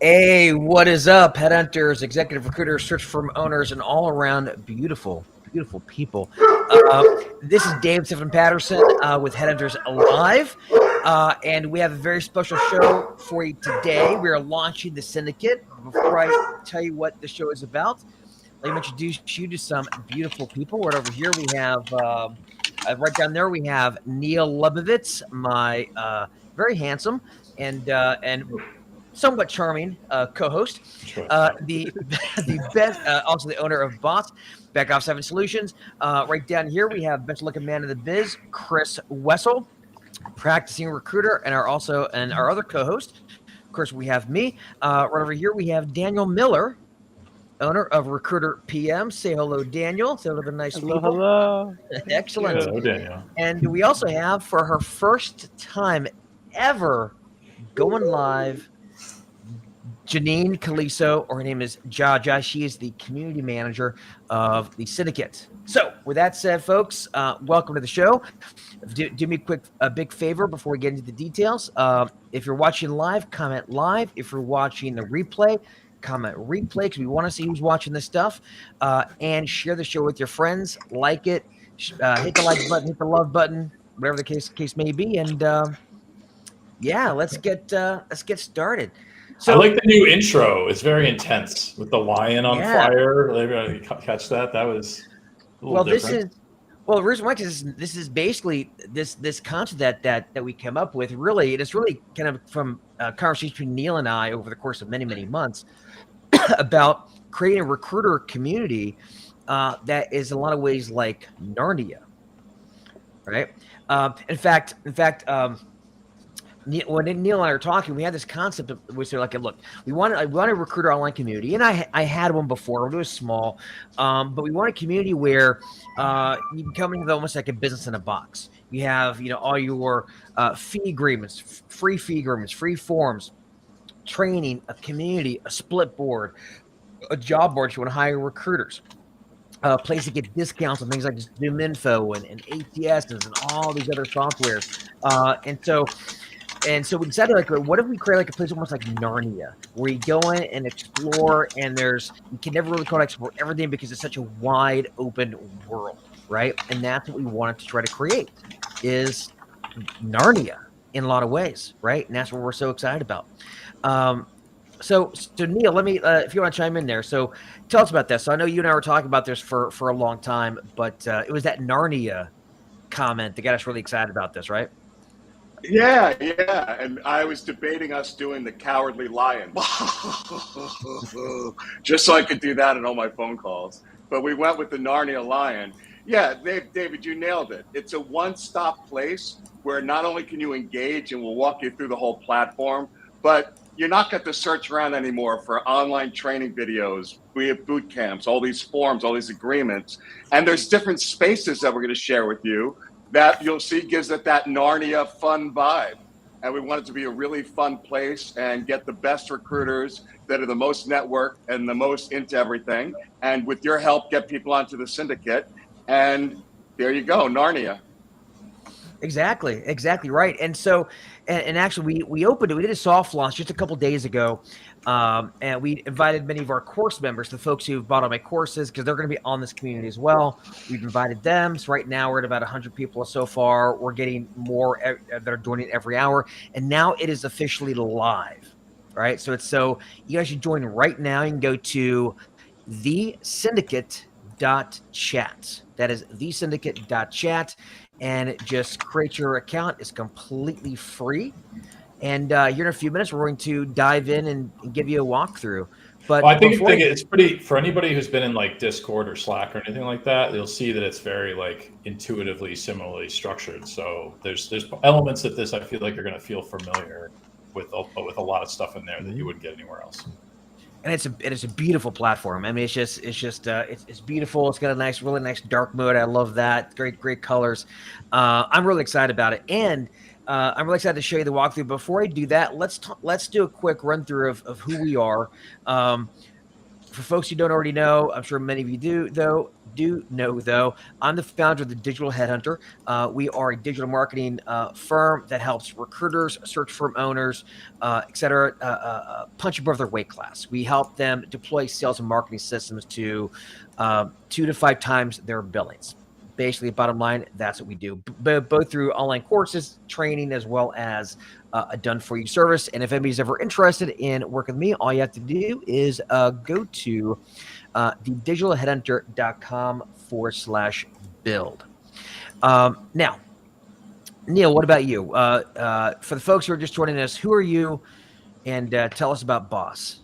Hey, what is up, Headhunters, executive recruiters, search firm owners, and all around beautiful people. This is Dave Stephen Patterson with Headhunters Alive, and we have a very special show for you today. We are launching the Syndicate. Before I tell you what the show is about, let me introduce you to some beautiful people. Right over here, we have right down there we have Neil Lebovitz, my very handsome and somewhat charming co-host, the best, also the owner of Bots, Back Off 7 Solutions. Right down here, we have best looking man in the biz, Chris Wessel, practicing recruiter, and our other co-host. Of course, we have me. Right over here, we have Daniel Miller, owner of Recruiter PM. Say hello, Daniel. Say hello to the nice people. Hello. Excellent. Hello, Daniel. And we also have, for her first time ever going live, Janine Caliso, or her name is Jaja. She is the community manager of the Syndicate. So, with that said, folks, welcome to the show. Do me a big favor before we get into the details. If you're watching live, comment live. If you're watching the replay, comment replay, because we want to see who's watching this stuff. And share the show with your friends. Like it. Hit the like button. Hit the love button. Whatever the case may be. And yeah, let's get started. So, I like the new intro. It's very intense with the lion on fire. Everybody catch that? That was a little different. The reason why is this is basically this concept that we came up with. Really, it is really kind of from a conversation between Neil and I over the course of many months about creating a recruiter community that is in a lot of ways like Narnia, right? In fact. When Neil and I are talking, we had this concept of which they're like, look, I want a recruiter online community, and I had one before, but it was small, but we want a community where you can come into almost like a business in a box. You have all your fee agreements, free forms, training, a community, a split board, a job board if you want to hire recruiters. A place to get discounts on things like Zoom Info and ATSs and all these other softwares, And so we decided, what if we create like a place almost like Narnia, where you go in and explore, and you can never really call it explore everything because it's such a wide open world, right? And that's what we wanted to try to create, is Narnia in a lot of ways, right? And that's what we're so excited about. So Neil, let me, if you want to chime in there. So tell us about this. So I know you and I were talking about this for a long time, but it was that Narnia comment that got us really excited about this, right? Yeah. And I was debating us doing the Cowardly Lion just so I could do that in all my phone calls. But we went with the Narnia Lion. Yeah, David, you nailed it. It's a one-stop place where not only can you engage, and we'll walk you through the whole platform, but you're not going to search around anymore for online training videos. We have boot camps, all these forms, all these agreements. And there's different spaces that we're going to share with you that you'll see gives it that Narnia fun vibe. And we want it to be a really fun place and get the best recruiters that are the most networked and the most into everything. And with your help, get people onto the Syndicate. And there you go, Narnia. Exactly right. And so, and actually we opened it. We did a soft launch just a couple days ago. And we invited many of our course members, the folks who've bought all my courses, because they're going to be on this community as well. We've invited them. So right now we're at about 100 people so far. We're getting more that are joining every hour. And now it is officially live, right? So you guys should join right now. You can go to thesyndicate.chat. That is thesyndicate.chat. And just create your account. It's completely free. And here in a few minutes, we're going to dive in and give you a walkthrough. But I think it's pretty, for anybody who's been in like Discord or Slack or anything like that, you'll see that it's very like intuitively, similarly structured. So there's elements of this I feel like you're going to feel familiar with a lot of stuff in there that you wouldn't get anywhere else. And it's a beautiful platform. I mean, it's beautiful. It's got a really nice dark mode. I love that. Great colors. I'm really excited about it. And I'm really excited to show you the walkthrough. Before I do that, let's do a quick run through of who we are. For folks who don't already know, I'm sure many of you do know, I'm the founder of the Digital Headhunter. We are a digital marketing firm that helps recruiters, search firm owners, et cetera, punch above their weight class. We help them deploy sales and marketing systems to 2 to 5 times their billings. Basically, bottom line, that's what we do, both through online courses, training, as well as a done-for-you service. And if anybody's ever interested in working with me, all you have to do is go to thedigitalheadhunter.com/build. Now, Neil, what about you? For the folks who are just joining us, who are you? And tell us about Boss.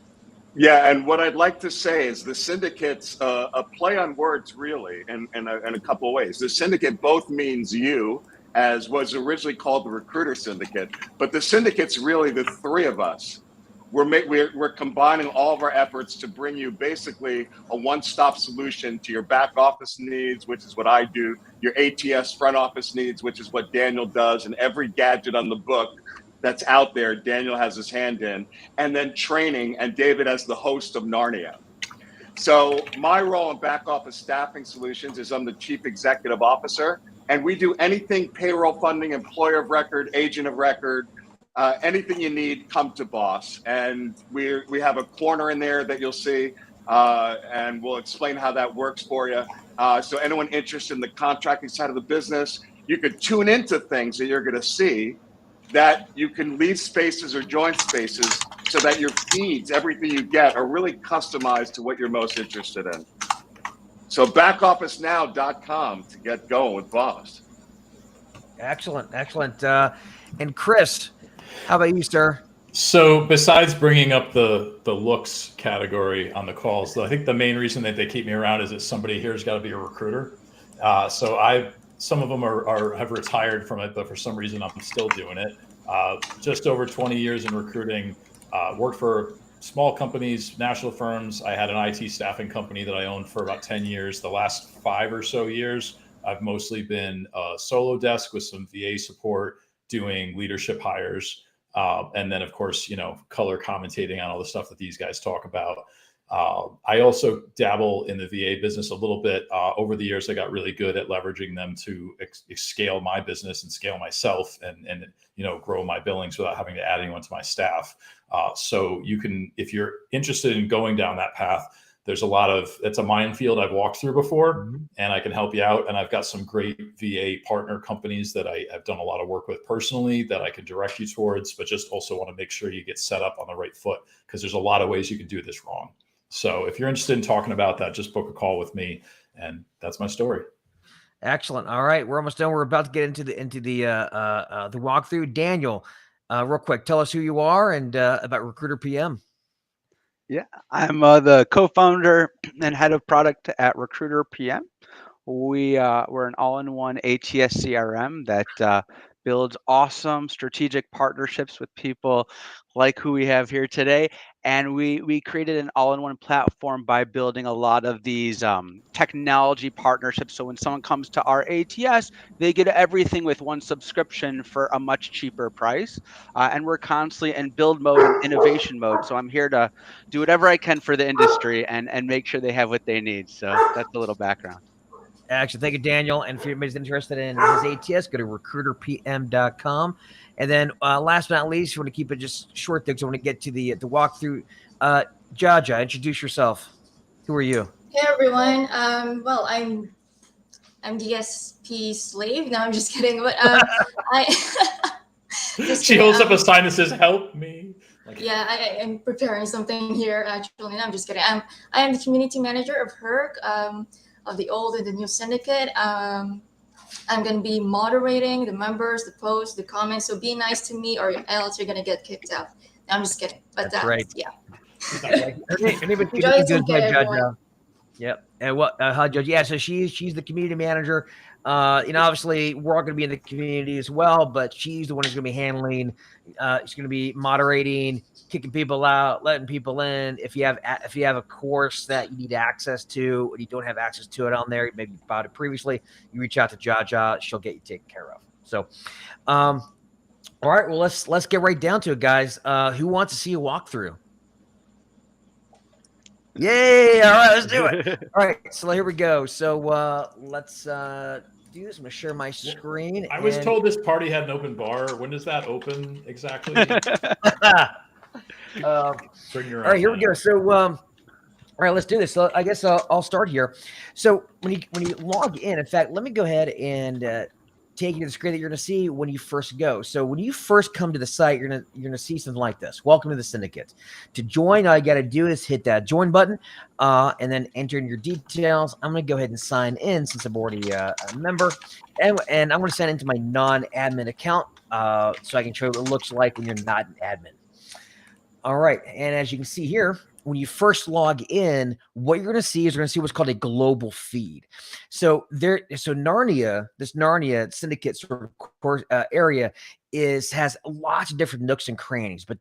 Yeah, and what I'd like to say is the Syndicate's a play on words, really, in a couple of ways. The Syndicate both means you, as was originally called the Recruiter Syndicate, but the Syndicate's really the three of us. We're combining all of our efforts to bring you basically a one-stop solution to your back office needs, which is what I do, your ATS front office needs, which is what Daniel does, and every gadget on the book that's out there, Daniel has his hand in, and then training, and David as the host of Narnia. So my role in back office staffing solutions is I'm the chief executive officer, and we do anything payroll funding, employer of record, agent of record, anything you need, come to Boss. And we have a corner in there that you'll see, and we'll explain how that works for you. So anyone interested in the contracting side of the business, you could tune into things that you're gonna see, that you can leave spaces or join spaces so that your feeds, everything you get, are really customized to what you're most interested in. So backofficenow.com to get going with Boss. Excellent. And Chris, how about you, sir? So besides bringing up the looks category on the calls, I think the main reason that they keep me around is that somebody here's got to be a recruiter. Some of them have retired from it, but for some reason I'm still doing it. Just over 20 years in recruiting, worked for small companies, national firms. I had an IT staffing company that I owned for about 10 years. The last 5 or so years, I've mostly been a solo desk with some VA support, doing leadership hires. And then, of course, color commentating on all the stuff that these guys talk about. I also dabble in the VA business a little bit. Over the years, I got really good at leveraging them to scale my business and scale myself and grow my billings without having to add anyone to my staff. So you can, if you're interested in going down that path, it's a minefield I've walked through before, and I can help you out. And I've got some great VA partner companies that I have done a lot of work with personally that I can direct you towards, but just also want to make sure you get set up on the right foot, because there's a lot of ways you can do this wrong. So if you're interested in talking about that, just book a call with me, and that's my story. Excellent. All right, we're almost done. We're about to get into the walkthrough. Daniel, real quick, tell us who you are and about Recruiter PM. Yeah, I'm the co-founder and head of product at Recruiter PM. We're an all-in-one ATS CRM that builds awesome strategic partnerships with people like who we have here today. And we created an all-in-one platform by building a lot of these technology partnerships. So when someone comes to our ATS, they get everything with one subscription for a much cheaper price. And we're constantly in build mode and innovation mode. So I'm here to do whatever I can for the industry and make sure they have what they need. So that's a little background. Actually, thank you, Daniel. And if anybody's interested in his ATS, go to recruiterpm.com. And then last but not least, you want to keep it just short things. I want to get to the walkthrough. Jaja, introduce yourself. Who are you? Hey, everyone. Well, I'm DSP slave. No, I'm just kidding. But She holds up a sign that says, "Help me." Yeah, I am preparing something here, actually. No, I'm just kidding. I am the community manager of HERC, of the old and the new syndicate. I'm going to be moderating the members, the posts, the comments. So be nice to me, or else you're going to get kicked out. No, I'm just kidding. But that's right. Yeah. Yep. And what? Hi, Judge. Yeah. So she's the community manager. Obviously we're all going to be in the community as well, but she's the one who's going to be handling. She's going to be moderating, kicking people out, letting people in. If you have a course that you need access to, and you don't have access to it on there, maybe you bought it previously, you reach out to Jaja. She'll get you taken care of. So, all right. Well, let's get right down to it, guys. Who wants to see a walkthrough? Yay! All right, let's do it. All right, so here we go. So let's do this. I'm gonna share my screen. I was told this party had an open bar. When does that open exactly? Bring your all right, here we go. So all right, let's do this. So I guess I'll start here. So when you log in fact, let me go ahead and take you to the screen that you're going to see when you first go. So when you first come to the site, you're gonna see something like this. Welcome to the Syndicate. To join, all you got to do is hit that join button, and then enter in your details. I'm going to go ahead and sign in since I'm already a member, and I'm going to sign into my non-admin account so I can show you what it looks like when you're not an admin. All right, and as you can see here, when you first log in, what you're going to see is what's called a global feed. So Narnia, this Narnia Syndicate sort of area has lots of different nooks and crannies, but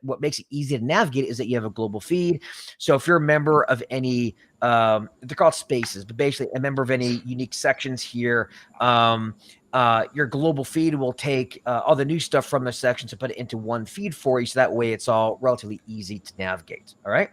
what makes it easy to navigate is that you have a global feed. So if you're a member of any, they're called spaces, but basically a member of any unique sections here, your global feed will take all the new stuff from the sections and put it into one feed for you. So that way it's all relatively easy to navigate. All right.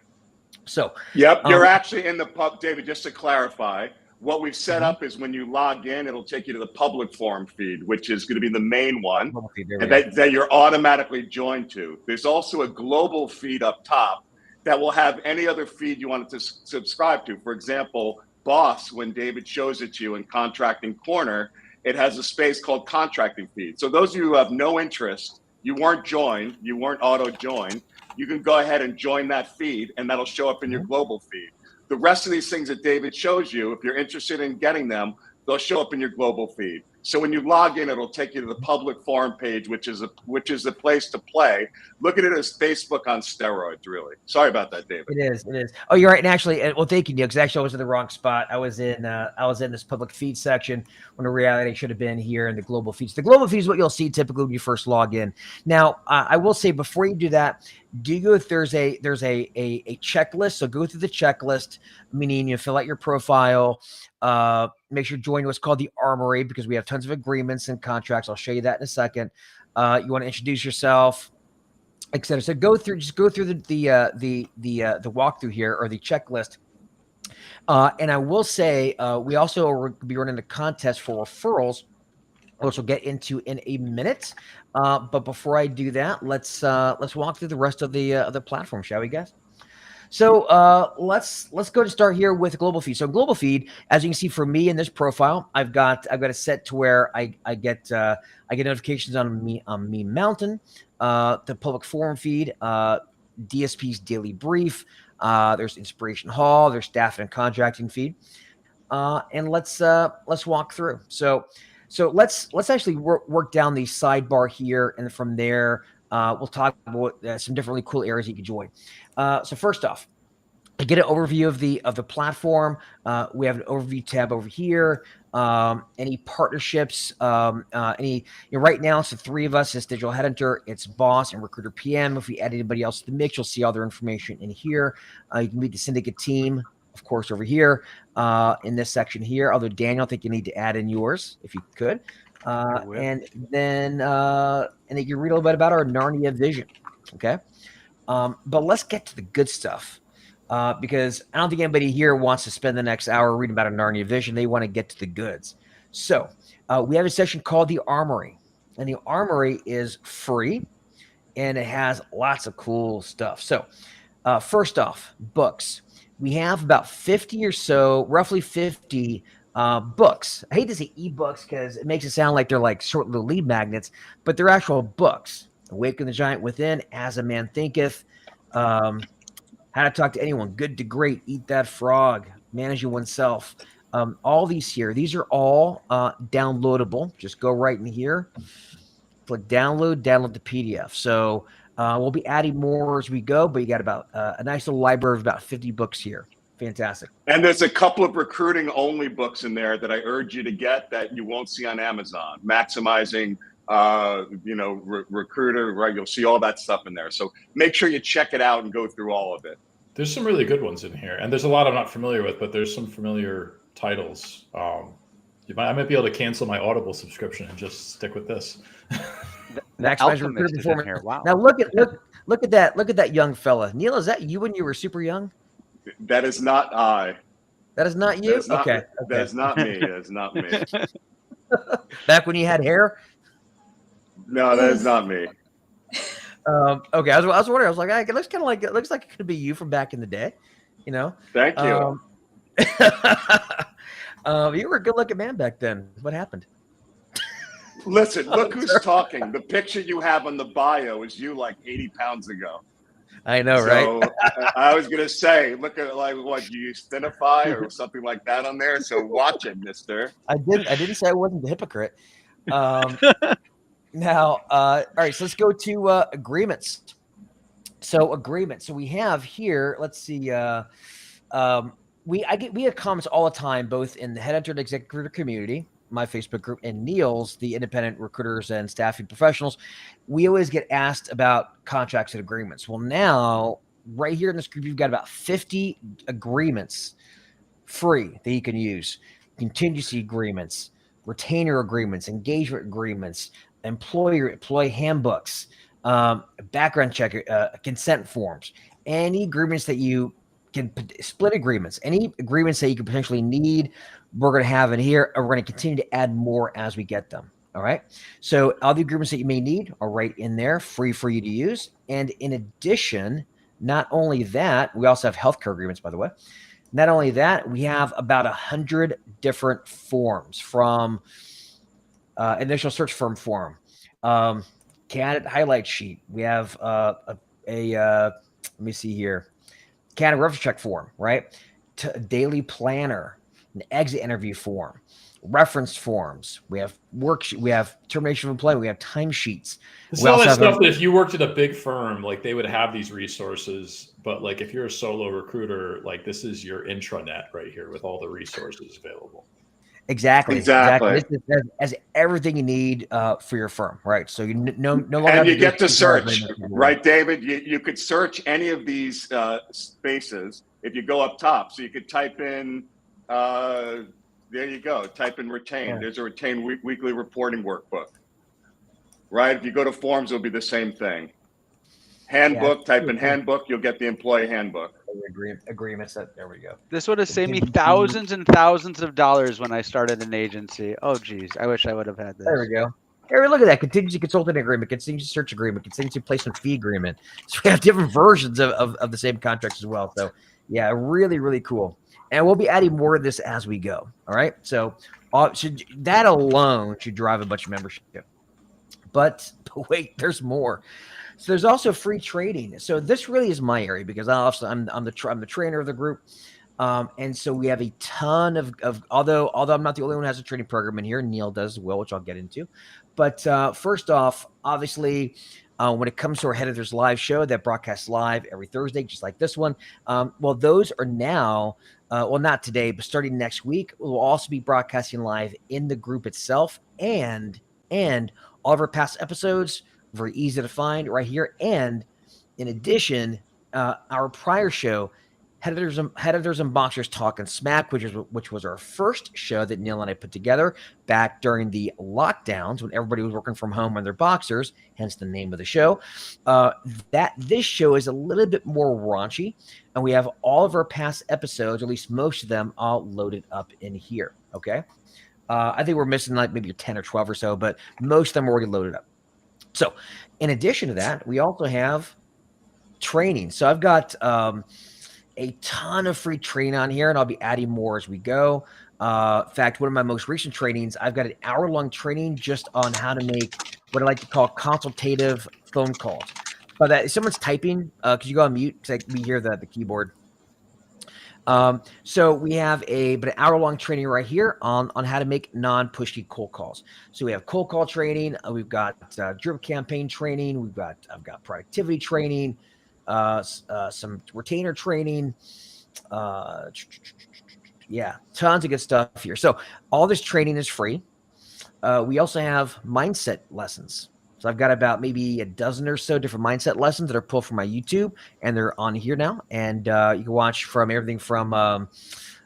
So, yep, you're actually in the pub, David, just to clarify, what we've set up is when you log in, it'll take you to the public forum feed, which is going to be the main one and that you're automatically joined to. There's also a global feed up top that will have any other feed you wanted to subscribe to. For example, Boss, when David shows it to you in Contracting Corner, it has a space called Contracting Feed. So those of you who have no interest, you weren't joined, you weren't auto-joined, you can go ahead and join that feed, and that'll show up in your global feed. The rest of these things that David shows you, if you're interested in getting them, they'll show up in your global feed. So when you log in, it'll take you to the public forum page, which is the place to play. Look at it as Facebook on steroids, really. Sorry about that, David. It is. Oh, you're right. And actually, well, thank you, Neil, because actually I was in the wrong spot. I was in this public feed section when in reality I should have been here in the global feeds. The global feed is what you'll see typically when you first log in. Now, I will say before you do that, there's a checklist. So go through the checklist, meaning you fill out your profile, make sure you join what's called the Armory, because we have tons of agreements and contracts. I'll show you that in a second. You want to introduce yourself, etc. So go through the walkthrough here, or the checklist. And I will say we also will be running a contest for referrals, which we'll get into in a minute. But before I do that, let's walk through the rest of the platform, shall we, guys? So let's go to start here with global feed. So global feed, as you can see for me in this profile, I've got it set to where I get notifications on me Mountain, the public forum feed, DSP's daily brief. There's Inspiration Hall, there's staff and contracting feed, and let's walk through. So let's actually work down the sidebar here, and from there we'll talk about some different really cool areas you can join. So first off, I get an overview of the platform. We have an overview tab over here. Any partnerships, right now it's the three of us. It's Digital Headhunter, it's Boss, and Recruiter PM. If we add anybody else to the mix, you'll see all their information in here. You can meet the Syndicate team, of course, over here in this section here. Although Daniel, I think you need to add in yours if you could. And then you read a little bit about our Narnia vision. Okay. But let's get to the good stuff, because I don't think anybody here wants to spend the next hour reading about a Narnia vision. They want to get to the goods. So we have a section called the Armory, and the Armory is free, and it has lots of cool stuff. So first off, books. We have about 50 or so, roughly 50 books. I hate to say ebooks because it makes it sound like they're like short little lead magnets, but they're actual books. Awaken the Giant Within, As a Man Thinketh, How to Talk to Anyone, Good to Great, Eat That Frog, Managing Oneself. All these here, these are all downloadable. Just go right in here, click download the PDF. So we'll be adding more as we go, but you got about a nice little library of about 50 books here. Fantastic. And there's a couple of recruiting only books in there that I urge you to get that you won't see on Amazon. Maximizing recruiter, right? You'll see all that stuff in there. So make sure you check it out and go through all of it. There's some really good ones in here, and there's a lot I'm not familiar with, but there's some familiar titles. I might be able to cancel my Audible subscription and just stick with this. Maximize recruiter performance. Wow. Now look at that young fella. Neil, is that you when you were super young? That is not I. That is not you? That is not, Okay. That is not me. That is not me. Back when you had hair? No, that is not me. Okay. I was wondering. I was like, it looks kind of like, it looks like it could be you from back in the day, you know? Thank you. You were a good looking man back then. What happened? Listen, look who's talking. The picture you have on the bio is you like 80 pounds ago. I know, right? So I was gonna say, look at like what you use Thinify or something like that on there. So watch it, mister. I didn't say I wasn't the hypocrite. Now, all right, so let's go to agreements. So agreements. So we have here, let's see, we have comments all the time, both in the Headhunter and Executive Recruiter community, my Facebook group, and Neil's, the independent recruiters and staffing professionals. We always get asked about contracts and agreements. Well, now, right here in this group, you've got about 50 agreements free that you can use. Contingency agreements, retainer agreements, engagement agreements, employee handbooks, background check, consent forms, any agreements that you can, split agreements, any agreements that you could potentially need, we're going to have in here, and we're going to continue to add more as we get them. All right. So all the agreements that you may need are right in there, free for you to use. And in addition, not only that, we also have healthcare agreements, by the way. Not only that, we have about 100 different forms, from initial search firm form, candidate highlight sheet. We have let me see here, candidate reference check form, right? Daily planner, an exit interview form, reference forms. We have worksheet. We have termination of employment. We have timesheets. This is all that stuff that if you worked at a big firm, like they would have these resources. But like if you're a solo recruiter, like this is your intranet right here with all the resources available. Exactly. This has everything you need for your firm, right? So you no longer. And you get to search, right, David? You could search any of these spaces if you go up top. So you could type in. There you go. Type in retain. Yeah. There's a retain weekly reporting workbook. Right. If you go to forms, it'll be the same thing. Handbook. Yeah, type in handbook. You'll get the employee handbook. Agreements. There we go. This would have saved me thousands and thousands of dollars when I started an agency. Oh, geez. I wish I would have had this. There we go. Here, look at that. Contingency consulting agreement, contingency search agreement, contingency placement fee agreement. So we have different versions of the same contracts as well. So yeah, really, really cool. And we'll be adding more of this as we go. All right. So that alone should drive a bunch of membership. But wait, there's more. So there's also free training. So this really is my area because I'm the trainer of the group. And so we have a ton of although I'm not the only one who has a training program in here, Neil does as well, which I'll get into. But first off, obviously, when it comes to our Headhunters live show that broadcasts live every Thursday, just like this one, well, those are now, well, not today, but starting next week, we'll also be broadcasting live in the group itself, and all of our past episodes, very easy to find right here. And in addition, our prior show, Headhunters and Boxers Talking Smack, which was our first show that Neil and I put together back during the lockdowns when everybody was working from home on their boxers, hence the name of the show. This show is a little bit more raunchy, and we have all of our past episodes, or at least most of them, all loaded up in here. Okay, I think we're missing like maybe 10 or 12 or so, but most of them are already loaded up. So, in addition to that, we also have training. So I've got a ton of free training on here, and I'll be adding more as we go. In fact, one of my most recent trainings, I've got an hour-long training just on how to make what I like to call consultative phone calls. By that, if someone's typing, could you go on mute? Because we hear the keyboard. So we have an hour-long training right here on how to make non-pushy cold calls. So we have cold call training. We've got drip campaign training. I've got productivity training. Some retainer training, yeah, tons of good stuff here. So all this training is free. We also have mindset lessons. So I've got about maybe a dozen or so different mindset lessons that are pulled from my YouTube, and they're on here now. And you can watch from everything from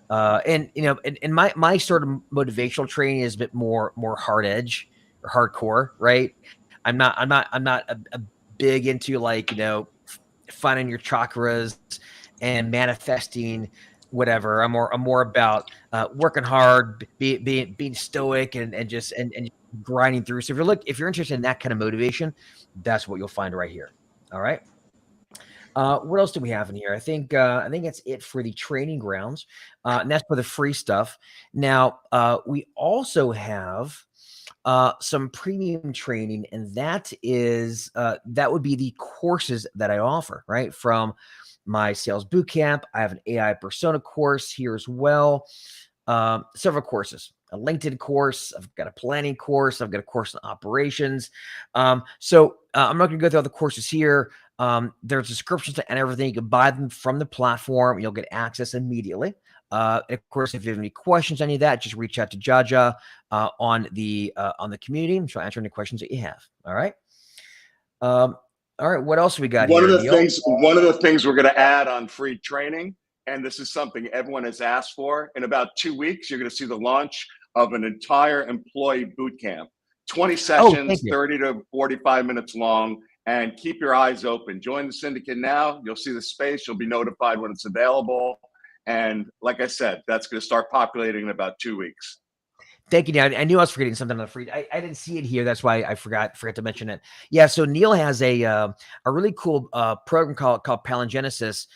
and my sort of motivational training is a bit more hard edge or hardcore, right? I'm not a big into like, finding your chakras and manifesting whatever. I'm more about working hard, being stoic, and just and grinding through. So if you're interested in that kind of motivation, that's what you'll find right here. All right. What else do we have in here? I think that's it for the training grounds, and that's for the free stuff. Now we also have some premium training, and that would be the courses that I offer, right? From my sales bootcamp, I have an AI persona course here as well. Several courses, a LinkedIn course, I've got a planning course, I've got a course in operations. So I'm not going to go through all the courses here. There's descriptions and everything. You can buy them from the platform. You'll get access immediately. And of course, if you have any questions, any of that, just reach out to Jaja on the community. She'll answer any questions that you have. All right. All right. What else we got One here? of the things we're going to add on free training, and this is something everyone has asked for. In about 2 weeks, you're going to see the launch of an entire employee boot camp. 20 sessions, 30 to 45 minutes long, and keep your eyes open. Join the Syndicate now. You'll see the space. You'll be notified when it's available. And like I said, that's going to start populating in about 2 weeks. Thank you, Neil. I knew I was forgetting something on the free. I didn't see it here. That's why I forgot to mention it. Yeah. So Neil has a really cool program called Palingenesis,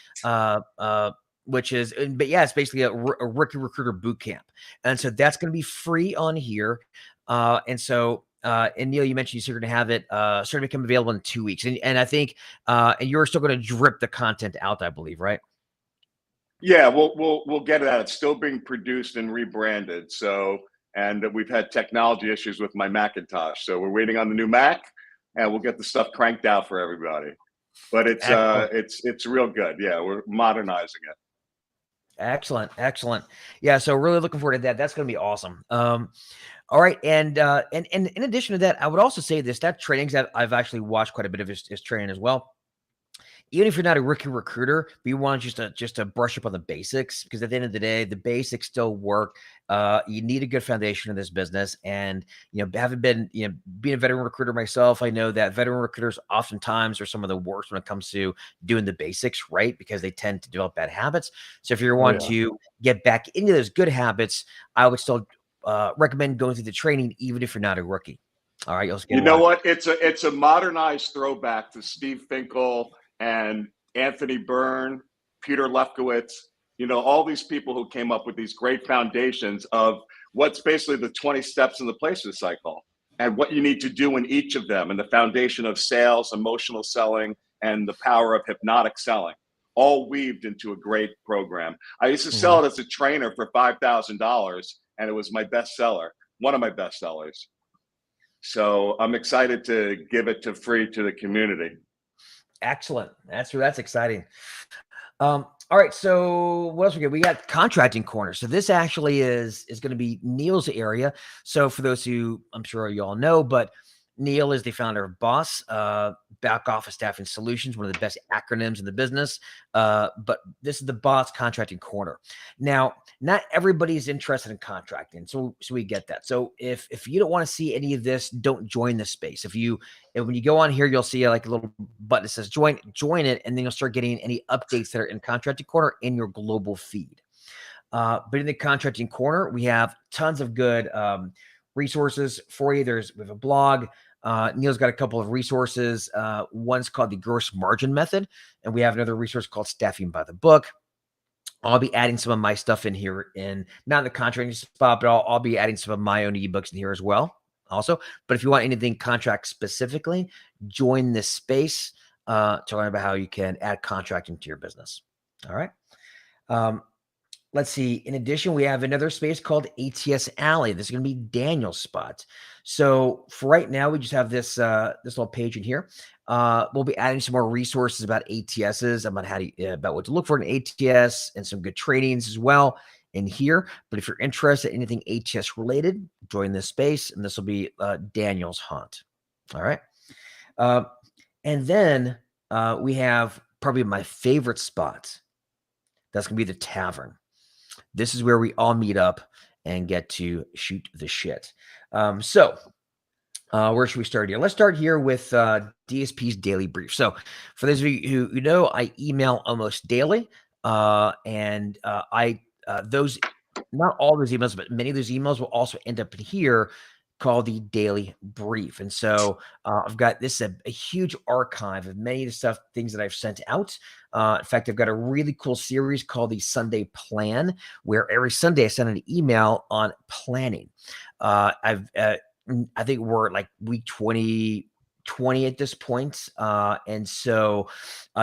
which is, but yeah, it's basically a Rookie Recruiter Bootcamp, and so that's going to be free on here. And so, and Neil, you mentioned you're going to have it start to become available in 2 weeks, and I think, and you're still going to drip the content out, I believe, right? Yeah, we'll get to that. It's still being produced and rebranded. So, and we've had technology issues with my Macintosh, so we're waiting on the new Mac, and we'll get the stuff cranked out for everybody. But it's real good. Yeah, we're modernizing it. Excellent. Yeah, so really looking forward to that. That's going to be awesome. All right, and in addition to that, I would also say that trainings that I've actually watched quite a bit of his training as well. Even if you're not a rookie recruiter, but you want just to brush up on the basics, because at the end of the day, the basics still work. You need a good foundation in this business, and having been being a veteran recruiter myself, I know that veteran recruiters oftentimes are some of the worst when it comes to doing the basics, right? Because they tend to develop bad habits. So if you want to get back into those good habits, I would still recommend going through the training, even if you're not a rookie. All right, you know what? It's a modernized throwback to Steve Finkel and Anthony Byrne, Peter Lefkowitz, all these people who came up with these great foundations of what's basically the 20 steps in the placement cycle and what you need to do in each of them, and the foundation of sales, emotional selling, and the power of hypnotic selling, all weaved into a great program. I used to sell it as a trainer for $5,000, and it was my best seller, one of my best sellers. So I'm excited to give it to free to the community. Excellent. That's exciting. All right. So what else we got? We got contracting corner. So this actually is going to be Neil's area. So for those who I'm sure you all know, but Neil is the founder of BOSS, Back Office Staffing Solutions, one of the best acronyms in the business. But this is the BOSS Contracting Corner. Now, not everybody is interested in contracting, so we get that. So if you don't want to see any of this, don't join this space. When you go on here, you'll see like a little button that says join it, and then you'll start getting any updates that are in Contracting Corner in your global feed. But in the Contracting Corner, we have tons of good resources for you. We have a blog. Neil's got a couple of resources. One's called the Gross Margin Method, and we have another resource called Staffing by the Book. I'll be adding some of my stuff in here, not in the contracting spot, but I'll be adding some of my own ebooks in here as well. Also, but if you want anything contract specifically, join this space to learn about how you can add contracting to your business. All right. Let's see. In addition, we have another space called ATS Alley. This is going to be Daniel's spot. So for right now, we just have this little page in here. We'll be adding some more resources about ATSs, about what to look for in ATS, and some good trainings as well in here. But if you're interested in anything ATS related, join this space, and this will be Daniel's haunt. All right. And then we have probably my favorite spot. That's going to be the tavern. This is where we all meet up and get to shoot the shit. So where should we start here? Let's start here with DSP's daily brief. So for those of you who know, I email almost daily. Those, not all those emails, but many of those emails will also end up in here called the daily brief. And so I've got this a huge archive of many of the things that I've sent out. In fact, I've got a really cool series called the Sunday Plan, where every Sunday I send an email on planning. I think we're like week 20 at this point. And so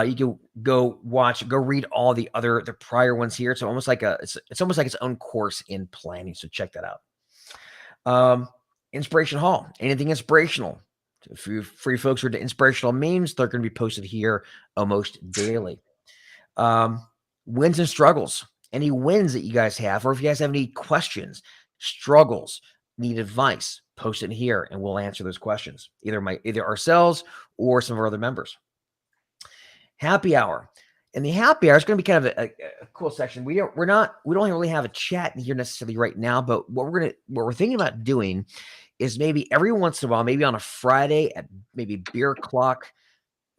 you can go read all the prior ones here. It's almost like it's almost like its own course in planning. So check that out. Inspiration Hall, anything inspirational. If you free folks who are into inspirational memes, they're going to be posted here almost daily. Wins and struggles, any wins that you guys have, or if you guys have any questions, struggles, need advice, post it in here and we'll answer those questions, either ourselves or some of our other members. Happy hour. And the happy hour is going to be kind of a cool section. We don't really have a chat in here necessarily right now, but what we're thinking about doing is maybe every once in a while, maybe on a Friday at maybe beer o'clock,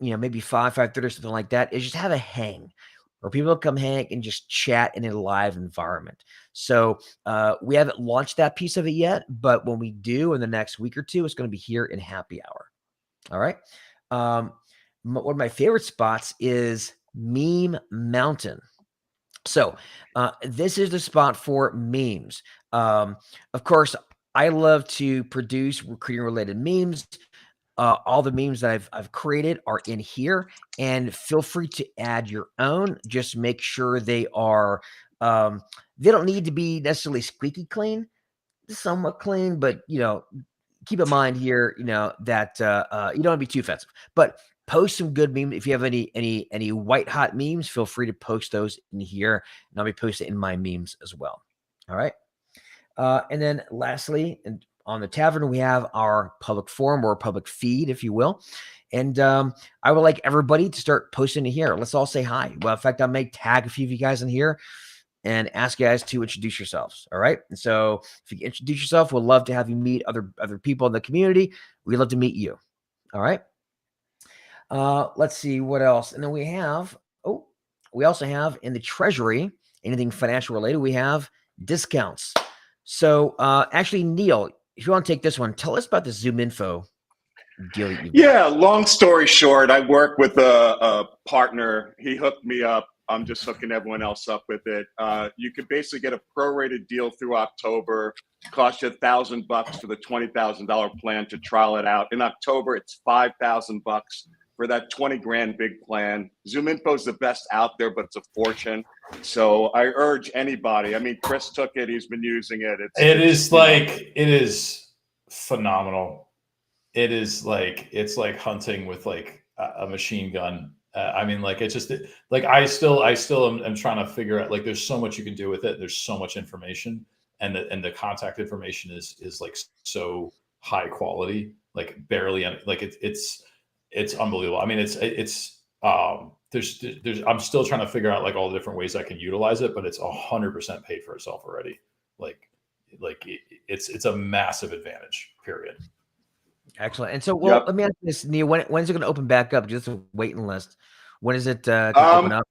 maybe 5:30 or something like that, is just have a hang where people come hang and just chat in a live environment. So we haven't launched that piece of it yet, but when we do in the next week or two, it's going to be here in happy hour. All right. One of my favorite spots is Meme Mountain. So this is the spot for memes. Of course, I love to produce recruiting related memes. All the memes that I've created are in here, and feel free to add your own. Just make sure they are, they don't need to be necessarily squeaky clean, somewhat clean, but keep in mind here, that you don't want to be too offensive, but post some good memes. If you have any white hot memes, feel free to post those in here, and I'll be posting in my memes as well. All right. And then lastly, on the tavern, we have our public forum or public feed, if you will. And I would like everybody to start posting in here. Let's all say hi. Well, in fact, I may tag a few of you guys in here and ask you guys to introduce yourselves. All right. And so if you introduce yourself, we'd love to have you meet other people in the community. We'd love to meet you. All right. Let's see what else. And then we also have in the treasury, anything financial related, we have discounts. So actually, Neil, if you want to take this one, tell us about the ZoomInfo deal. Yeah, long story short, I work with a partner. He hooked me up. I'm just hooking everyone else up with it. You could basically get a prorated deal through October. Cost you $1,000 for the $20,000 plan to trial it out. In October, it's $5,000 for that 20 grand big plan. ZoomInfo is the best out there, but it's a fortune. So I urge anybody. I mean, Chris took it. He's been using it. It is phenomenal. It's like hunting with like a machine gun. I mean, like, it's just like, I still am trying to figure out, like, there's so much you can do with it. There's so much information, and the contact information is like so high quality, like barely, like it's unbelievable. I mean, I'm still trying to figure out like all the different ways I can utilize it, but it's 100% paid for itself already. Like it's a massive advantage, period. Excellent. And so, let me ask you this, Neil, when's it going to open back up? Just a waiting list. When is it going to open up?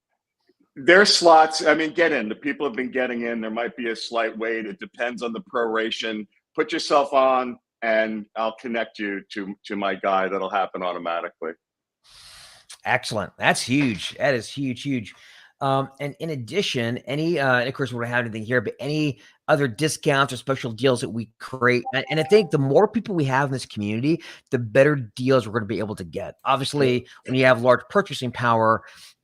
There's slots. I mean, get in. The people have been getting in. There might be a slight wait. It depends on the proration. Put yourself on, and I'll connect you to my guy. That'll happen automatically. Excellent. That's huge. That is huge. And in addition, and of course, we don't have anything here, but any other discounts or special deals that we create. And I think the more people we have in this community, the better deals we're going to be able to get. Obviously, when you have large purchasing power,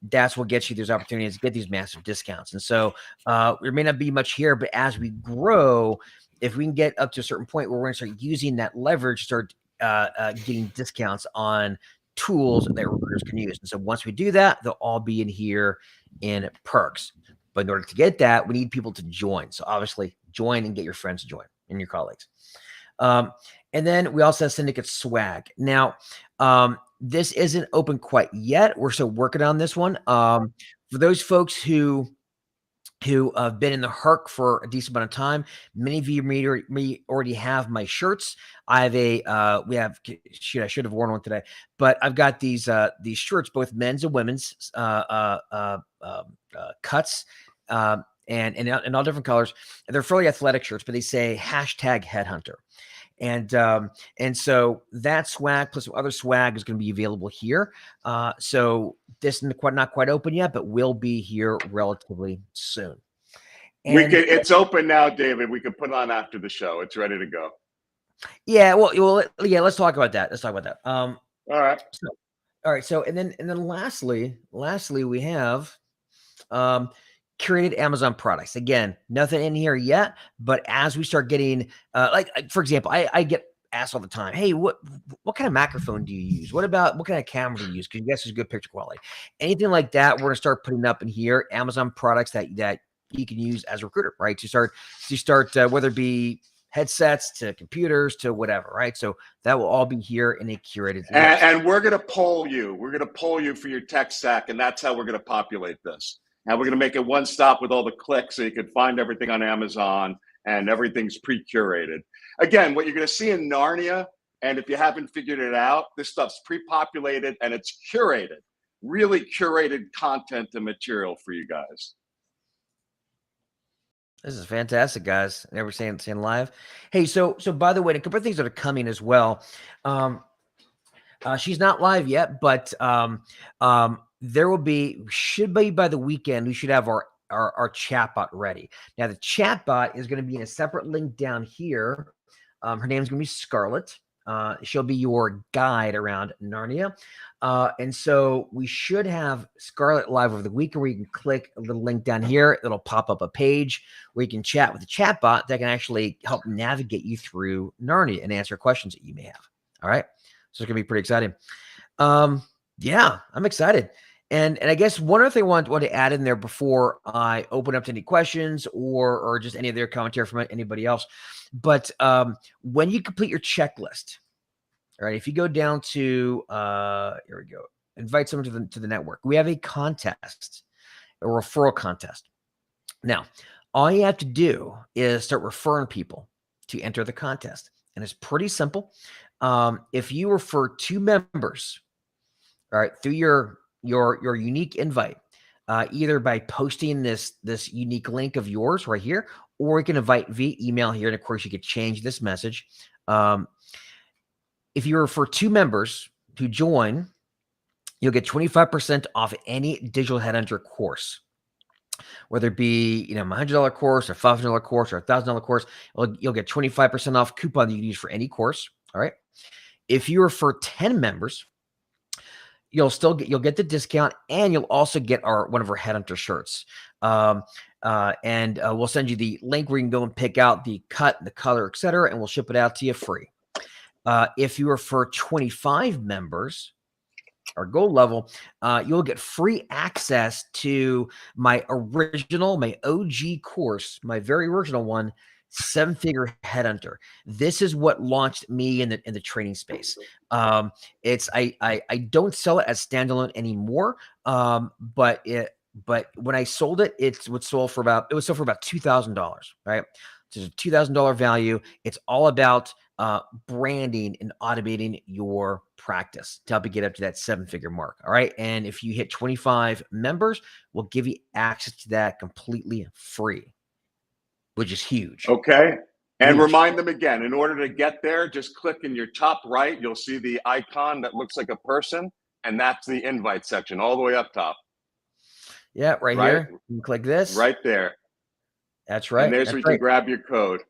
that's what gets you those opportunities to get these massive discounts. And so there may not be much here, but as we grow, if we can get up to a certain point where we're going to start using that leverage, start getting discounts on tools that recruiters can use. And so once we do that, they'll all be in here in perks. But in order to get that, we need people to join. So obviously join and get your friends to join and your colleagues. And then we also have Syndicate swag. Now, this isn't open quite yet. We're still working on this one. For those folks who who have been in the Herc for a decent amount of time. Many of you may already have my shirts. I have shoot, I should have worn one today, but I've got these shirts, both men's and women's cuts, and all different colors. And they're fairly athletic shirts, but they say #Headhunter. And so that swag plus some other swag is going to be available here. So this is not quite open yet, but will be here relatively soon. And it's open now, David. We can put it on after the show. It's ready to go. Yeah, well, yeah. Let's talk about that. All right. All right. So and then lastly, we have curated Amazon products. Again, nothing in here yet, but as we start getting, like for example, I get asked all the time, hey, what kind of microphone do you use? What kind of camera do you use? Because you guys is good picture quality. Anything like that, we're gonna start putting up in here Amazon products that you can use as a recruiter, right? To start whether it be headsets to computers to whatever, right? So that will all be here in a curated list. And we're gonna poll you. We're gonna poll you for your tech stack, and that's how we're gonna populate this. And we're going to make it one stop with all the clicks so you can find everything on Amazon and everything's pre-curated. Again, what you're going to see in Narnia, and if you haven't figured it out, this stuff's pre-populated and it's curated, really curated content and material for you guys. This is fantastic, guys. Never saying live. Hey, so by the way, a couple of things that are coming as well. She's not live yet, but should be by the weekend. We should have our chatbot ready. Now the chatbot is going to be in a separate link down here. Her name is going to be Scarlett. She'll be your guide around Narnia. And so we should have Scarlett live over the weekend where you can click a little link down here. It'll pop up a page where you can chat with the chatbot that can actually help navigate you through Narnia and answer questions that you may have. All right. So it's going to be pretty exciting. Yeah, I'm excited. And I guess one other thing I want to add in there before I open up to any questions or just any of their commentary from anybody else. But when you complete your checklist, all right, if you go down to, here we go, invite someone to the network. We have a contest, a referral contest. Now, all you have to do is start referring people to enter the contest. And it's pretty simple. If you refer 2 members, all right, through your unique invite, either by posting this unique link of yours right here, or you can invite via email here. And of course, you could change this message. If you refer 2 members who join, you'll get 25% off any digital headhunter course, whether it be my $100 course, or $500 course, or $1,000 course. You'll get 25% off coupon that you can use for any course. All right. If you refer 10 members, you'll get the discount, and you'll also get one of our Headhunter shirts. And we'll send you the link where you can go and pick out the cut, the color, etc., and we'll ship it out to you free. If you refer 25 members, our gold level, you'll get free access to my OG course, my very original one, 7-figure Headhunter. This is what launched me in the training space. I don't sell it as standalone anymore. But when I sold it, it was sold for about $2,000, right? So it's a $2,000 value. It's all about branding and automating your practice to help you get up to that 7-figure mark. All right. And if you hit 25 members, we'll give you access to that completely free, which is huge. Okay. And remind them again, in order to get there, just click in your top right. You'll see the icon that looks like a person, and that's the invite section all the way up top. Yeah, right here. You can click this. Right there. That's right. And there's where you can grab your code.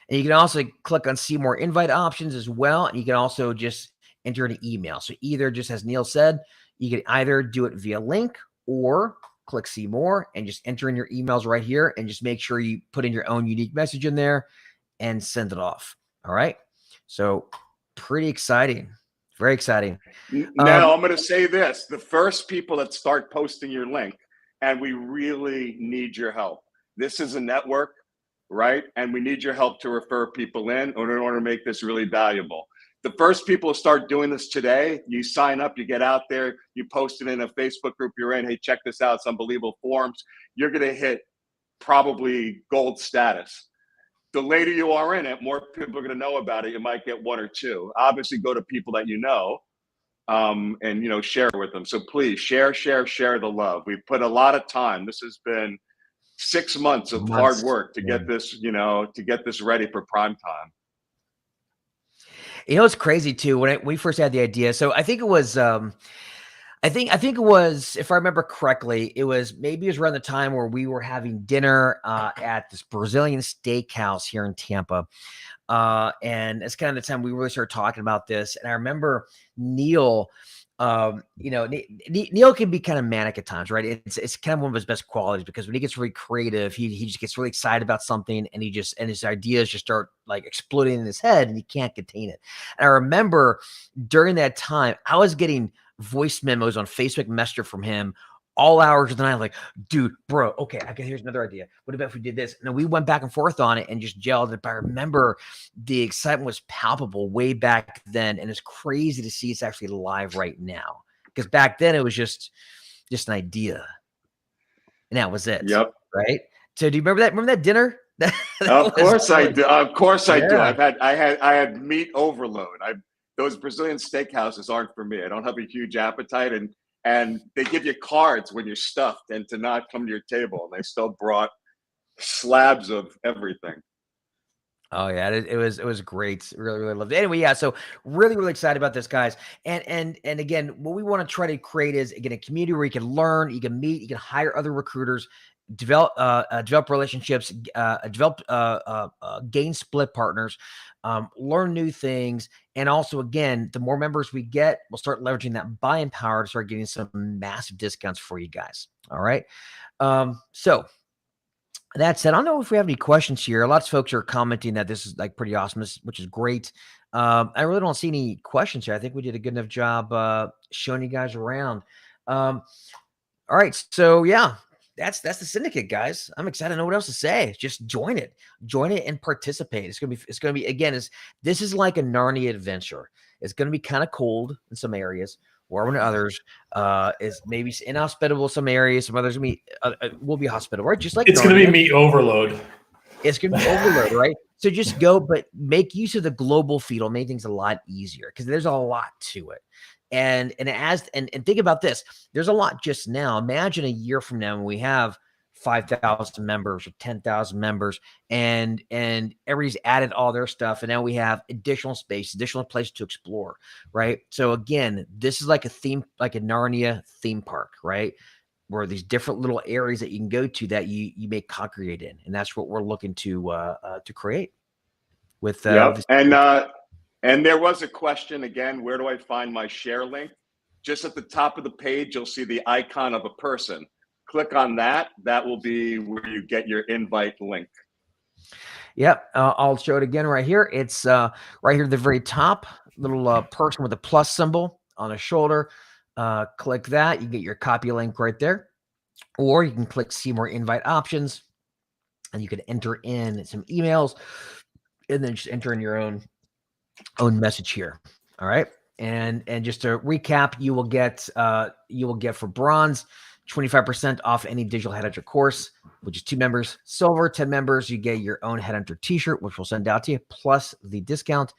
And you can also click on see more invite options as well. And you can also just enter an email. So either, just as Neil said, you can either do it via link or click see more and just enter in your emails right here, and just make sure you put in your own unique message in there and send it off. All right. So pretty exciting. Very exciting. Now I'm going to say this, the first people that start posting your link, and we really need your help. This is a network, right? And we need your help to refer people in order to make this really valuable. The first people to start doing this today, you sign up, you get out there, you post it in a Facebook group you're in. Hey, check this out. It's unbelievable forms. You're going to hit probably gold status. The later you are in it, more people are going to know about it. You might get 1 or 2. Obviously, go to people that you know, and share with them. So please share the love. We've put a lot of time. This has been 6 months of hard work to get this, to get this ready for prime time. It's crazy too. When we first had the idea, so I think it was, I think it was, if I remember correctly, it was around the time where we were having dinner at this Brazilian steakhouse here in Tampa. And it's kind of the time we really started talking about this. And I remember Neil, Neil can be kind of manic at times, right? It's kind of one of his best qualities, because when he gets really creative, he just gets really excited about something, and his ideas just start like exploding in his head, and he can't contain it. And I remember during that time, I was getting voice memos on Facebook Messenger from him all hours of the night, like, dude, bro, okay, here's another idea. What about if we did this? And then we went back and forth on it and just gelled it. But I remember the excitement was palpable way back then, and it's crazy to see it's actually live right now. Because back then it was just an idea, and that was it. Yep. Right. So do you remember that? Remember that dinner? Of course I do. Of course I do. I had meat overload. Those Brazilian steakhouses aren't for me. I don't have a huge appetite, and they give you cards when you're stuffed and to not come to your table. And they still brought slabs of everything. Oh yeah, it was great. Really, really loved it. Anyway, yeah. So really, really excited about this, guys. And again, what we want to try to create is, again, a community where you can learn, you can meet, you can hire other recruiters, develop relationships, gain split partners, learn new things. And also, again, the more members we get, we'll start leveraging that buying power to start getting some massive discounts for you guys. All right. So that said, I don't know if we have any questions here. Lots of folks are commenting that this is like pretty awesome, which is great. I really don't see any questions here. I think we did a good enough job showing you guys around. All right. So yeah, that's the Syndicate, guys. I'm excited to know what else to say. Just join it and participate. It's going to be, again, this is like a Narnia adventure. It's going to be kind of cold in some areas, warm in others. Is maybe inhospitable some areas. Some others will be hospitable, right? Just like it's going to be meat overload. It's going to be overload, right? So just go, but make use of the global feed. It'll make things a lot easier, because there's a lot to it. And think about this. There's a lot just now. Imagine a year from now when we have 5,000 members or 10,000 members, and everybody's added all their stuff, and now we have additional space, additional places to explore, right? So again, this is like a theme, like a Narnia theme park, right? Where these different little areas that you can go to that you may congregate in, and that's what we're looking to create with. And there was a question again, where do I find my share link? Just at the top of the page, you'll see the icon of a person. Click on that. That will be where you get your invite link. Yep. I'll show it again right here. It's right here at the very top, little person with a plus symbol on the shoulder. Click that. You get your copy link right there. Or you can click see more invite options, and you can enter in some emails, and then just enter in your own message here. All right. And just to recap, you will get for bronze 25% off any digital headhunter course, which is 2 members. Silver, 10 members, you get your own headhunter t-shirt, which we'll send out to you, plus the discount.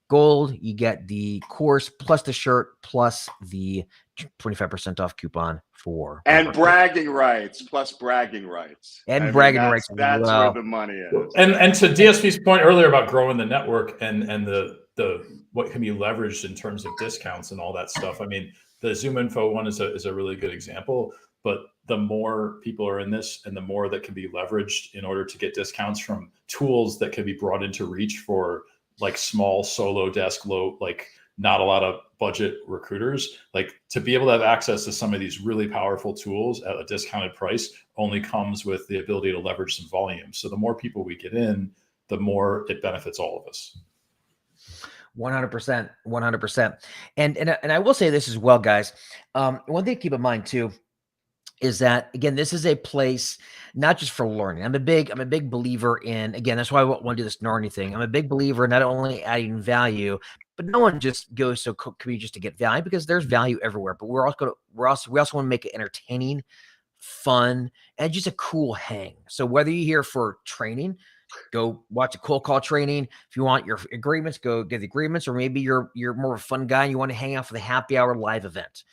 Gold, you get the course plus the shirt plus the 25% off coupon for bragging rights plus bragging rights and bragging rights. That's where the money is. And to DSP's point earlier about growing the network and the what can be leveraged in terms of discounts and all that stuff. I mean, the Zoom Info one is a really good example. But the more people are in this, and the more that can be leveraged in order to get discounts from tools that can be brought into reach for like small solo desk, low, like not a lot of budget recruiters, like to be able to have access to some of these really powerful tools at a discounted price only comes with the ability to leverage some volume. So the more people we get in, the more it benefits all of us. 100%. And I will say this as well, guys. One thing to keep in mind too is that, again, this is a place not just for learning. I'm a big believer in, again, that's why I want to do this Narnia thing. I'm a big believer in not only adding value, but no one just goes to community just to get value, because there's value everywhere. But we also want to make it entertaining, fun, and just a cool hang. So whether you're here for training, go watch a cold call training. If you want your agreements, go get the agreements, or maybe you're more of a fun guy and you want to hang out for the happy hour live event.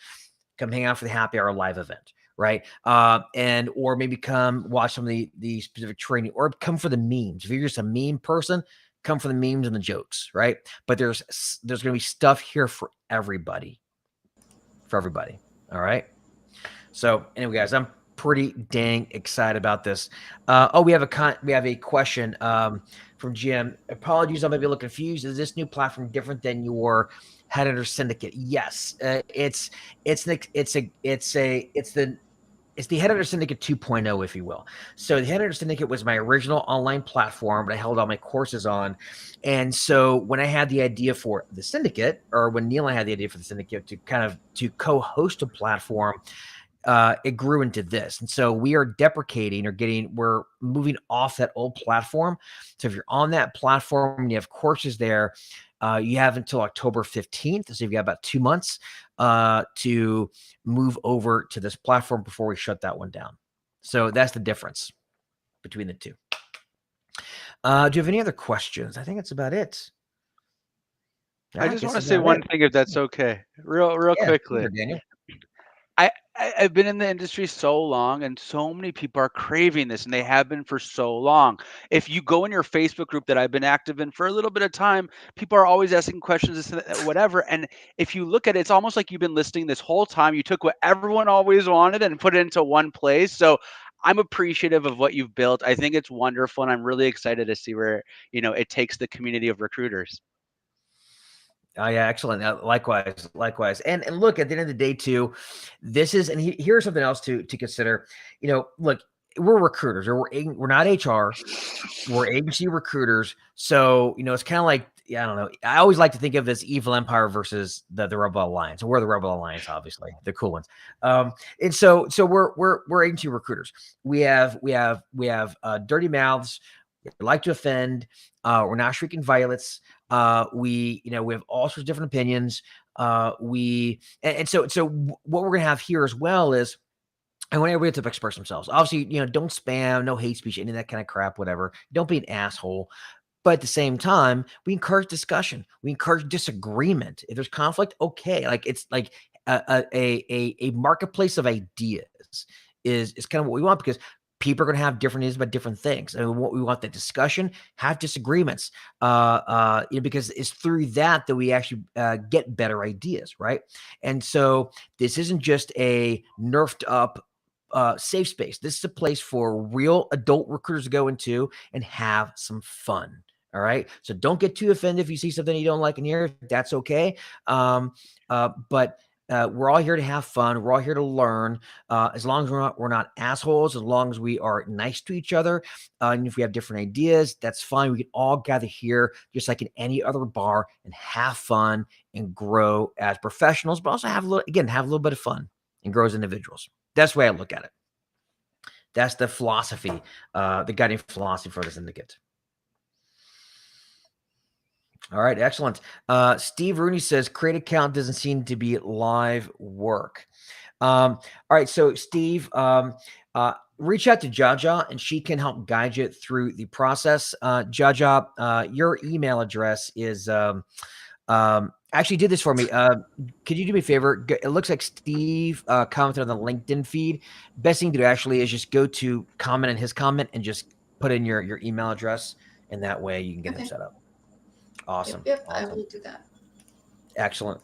Come hang out for the happy hour live event, right? And or maybe come watch some of the specific training, or come for the memes. If you're just a meme person, come for the memes and the jokes, right? But there's going to be stuff here for everybody. For everybody. All right. So anyway, guys, I'm pretty dang excited about this. We have a question from Jim. Apologies, I might be a little confused. Is this new platform different than your Headhunters Syndicate? Yes, it's the Headhunters Syndicate 2.0, if you will. So the Headhunters Syndicate was my original online platform, but I held all my courses on. And so when I had the idea for the Syndicate, or when Neil and I had the idea for the Syndicate to co-host a platform, it grew into this. And so we are deprecating we're moving off that old platform. So if you're on that platform and you have courses there, you have until October 15th. So you've got about 2 months to move over to this platform before we shut that one down. So that's the difference between the two. Do you have any other questions? I think that's about it. I just want to say one thing, if that's okay, real quickly. Sure, Daniel. I've been in the industry so long, and so many people are craving this, and they have been for so long. If you go in your Facebook group that I've been active in for a little bit of time, people are always asking questions, whatever. And if you look at it, it's almost like you've been listening this whole time. You took what everyone always wanted and put it into one place. So I'm appreciative of what you've built. I think it's wonderful, and I'm really excited to see where it takes the community of recruiters. Oh yeah, excellent. Likewise. And look, at the end of the day too, this is, and here's something else to consider. Look, we're recruiters, or we're not HR, we're agency recruiters. So it's kind of like, I don't know. I always like to think of this evil empire versus the Rebel Alliance. We're the Rebel Alliance, obviously, the cool ones. And so we're agency recruiters. We have dirty mouths. We like to offend. We're not shrieking violets. We have all sorts of different opinions. So what we're gonna have here as well is, I want everybody to express themselves. Obviously, don't spam, no hate speech, any of that kind of crap, whatever. Don't be an asshole. But at the same time, we encourage discussion. We encourage disagreement. If there's conflict, okay. Like it's like a marketplace of ideas is kind of what we want, because people are going to have different ideas about different things. And what we want, that discussion, have disagreements, because it's through that we actually get better ideas, right? And so this isn't just a nerfed up safe space. This is a place for real adult recruiters to go into and have some fun. All right. So don't get too offended if you see something you don't like in here. That's okay. But we're all here to have fun. We're all here to learn. As long as we're not assholes, as long as we are nice to each other, and if we have different ideas, that's fine. We can all gather here, just like in any other bar, and have fun and grow as professionals, but also have a little bit of fun and grow as individuals. That's the way I look at it. That's the philosophy, the guiding philosophy for the Syndicate. All right, excellent. Steve Rooney says, create account doesn't seem to be live work. All right, so Steve, reach out to Jaja, and she can help guide you through the process. Jaja, your email address is actually did this for me. Could you do me a favor? It looks like Steve commented on the LinkedIn feed. Best thing to do actually is just go to comment in his comment and just put in your email address, and that way you can get him set up. Awesome. Yep, awesome. I will do that. Excellent.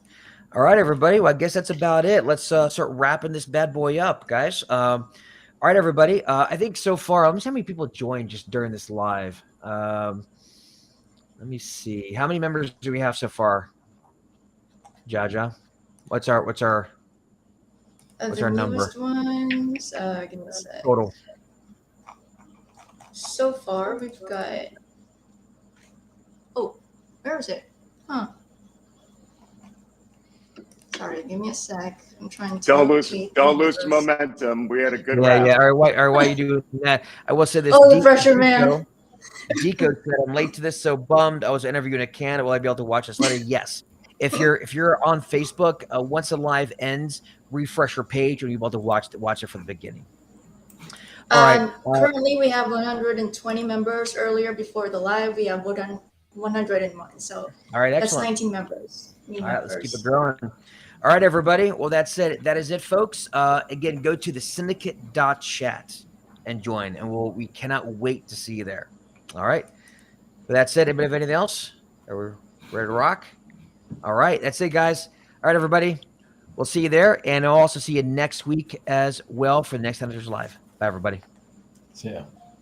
All right, everybody. Well, I guess that's about it. Let's start wrapping this bad boy up, guys. All right, everybody. I think so far, let me see how many people joined just during this live. Let me see. How many members do we have so far? Jaja, what's our number? Ones, give me a sec. Total. So far, we've got. Oh, where is it? Huh. Sorry, give me a sec. I'm trying to. Don't lose momentum. We had a good round. Yeah. Or why are you doing that? I will say this. Oh, the pressure, man. Deco said, I'm late to this, so bummed. I was interviewing a candidate. Will I be able to watch this later? Yes. If you're on Facebook, once the live ends, refresh your page and you'll be able to watch it from the beginning. All right. Currently, we have 120 members. Earlier, before the live, we have 101. So All right. that's Excellent. 19 members. New All right, members. let's keep it growing. All right, everybody. Well, that's it. That is it, folks. Again, go to the syndicate.chat and join, and we cannot wait to see you there. All right. But that's it. Anybody have anything else? Are we ready to rock? All right. That's it, guys. All right, everybody. We'll see you there, and I'll also see you next week as well for the next Headhunters Live. Bye, everybody. See ya.